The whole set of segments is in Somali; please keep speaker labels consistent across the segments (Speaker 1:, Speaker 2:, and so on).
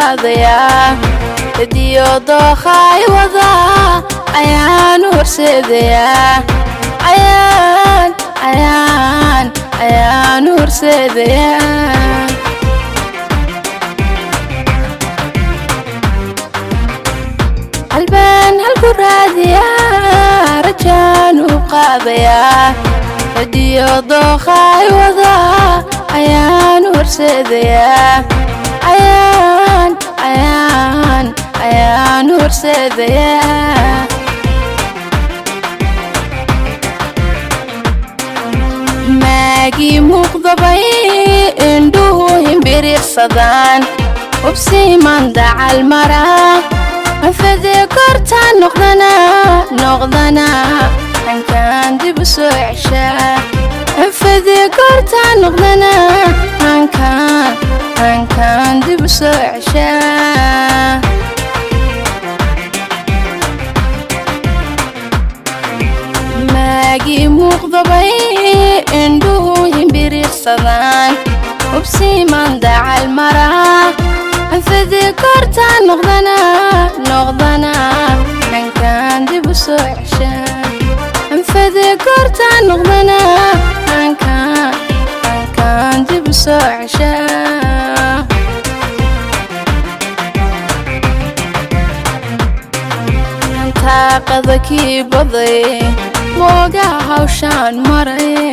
Speaker 1: qaadaya hadiyo dooqay wada ayaan horseedaya ayaan horseedaya qalban halku raadiya rajaan u qaadaya hadiyo dooqay wada ayaan horseedaya ayaan horseedaya maagi muuqdabay indhuhu himbiriirsadaan hubsiiman dacal mara anfadee korta noqdana hankaan dib u soo ceshaa anfadee korta noqdana hankaan dib u soo ceshaa maagi muuqdabay indhuhu himbiriirsadaan hubsiiman dacal mara anfadee korta noqdana hankaan dib u soo ceshaa anfadee korta noqdana hankaan dib u soo ceshaa taaqada kii baday mooga hawshaan maray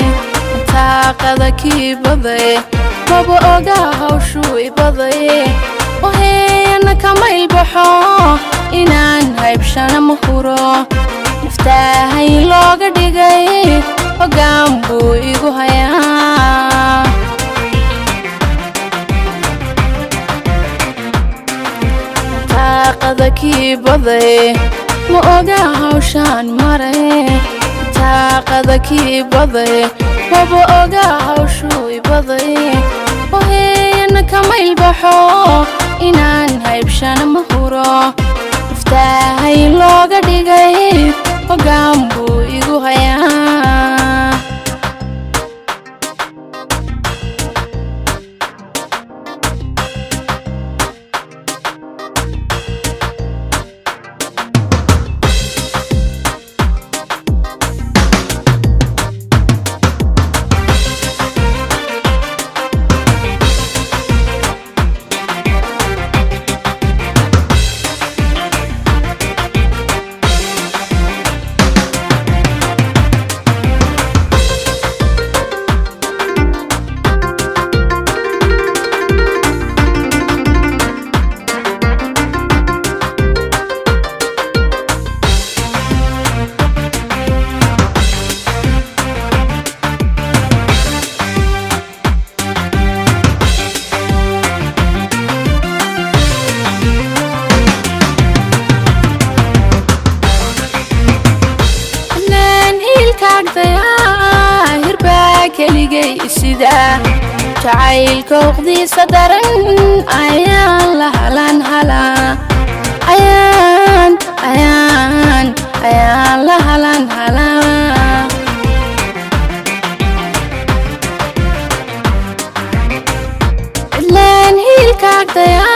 Speaker 1: taaqada kii baday maba oga hawshuu ibaday waheena kama ilbaxo inaan haybshana ma huro naftaahay looga dhigay hoggaan buu igu hayaa taaqada kii baday ma oga hawshaan maray taaqada kii baday maba oga hawshuu ibaday waheena kama ilbaxo inaan haybshana ma huro naftaahay looga dhigay hoggaan buu igu hayaa keligay sida jacaylka uqdiisa daran ayaan la halan halaa ayaan la halan halaa ilaan hiilkaagdaya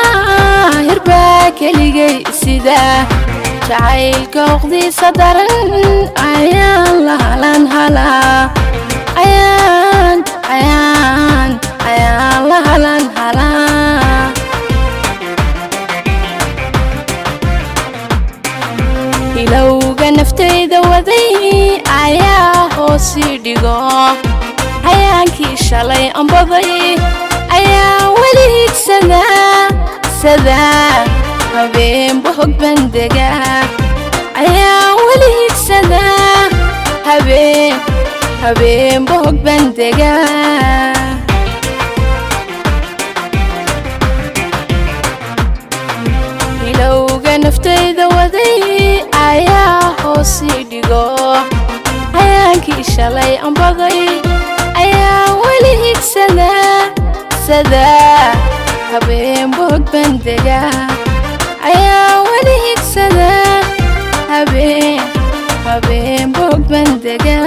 Speaker 1: hirbaa keligay sida jacaylka uqdiisa daran ayaan la halan halaa ayaan la halan halaa ilowga naftayda waday ayaa hoosii dhigo hayaankii shalay ambaday ayaa weli higsadaa habeenba hog bandega ayaa weli higsadaa habeenba hog bandega ilowga naftayda waday ayaa hoosii dhigo hayaankii shalay ambaday ayaa weli higsadaa habeenba hog bandega ayaa weli higsadaa habeenba hog bandega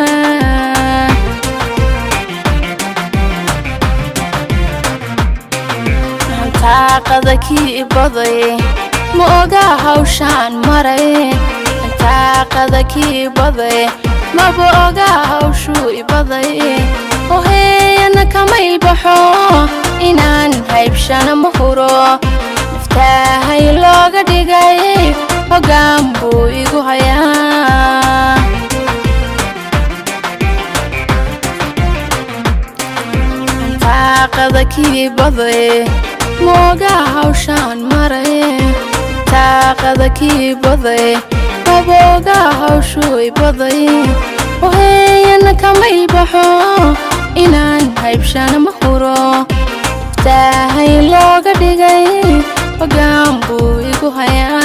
Speaker 1: taaqada kii baday ma oga hawshaan maray taaqada kii baday ma oga hawshuu ibaday oo heeyana kamay baxo inaan haybshana ma huro naftahay looga dhigay hoggaan buu igu hayaa taaqada kii baday ma oga hawshaan maray taaqada kii baday ma oga hawshuu ibaday oo heeyana kamay baxo inaan haybshana ma huro naftahay looga dhigay hoggaan buu igu hayaa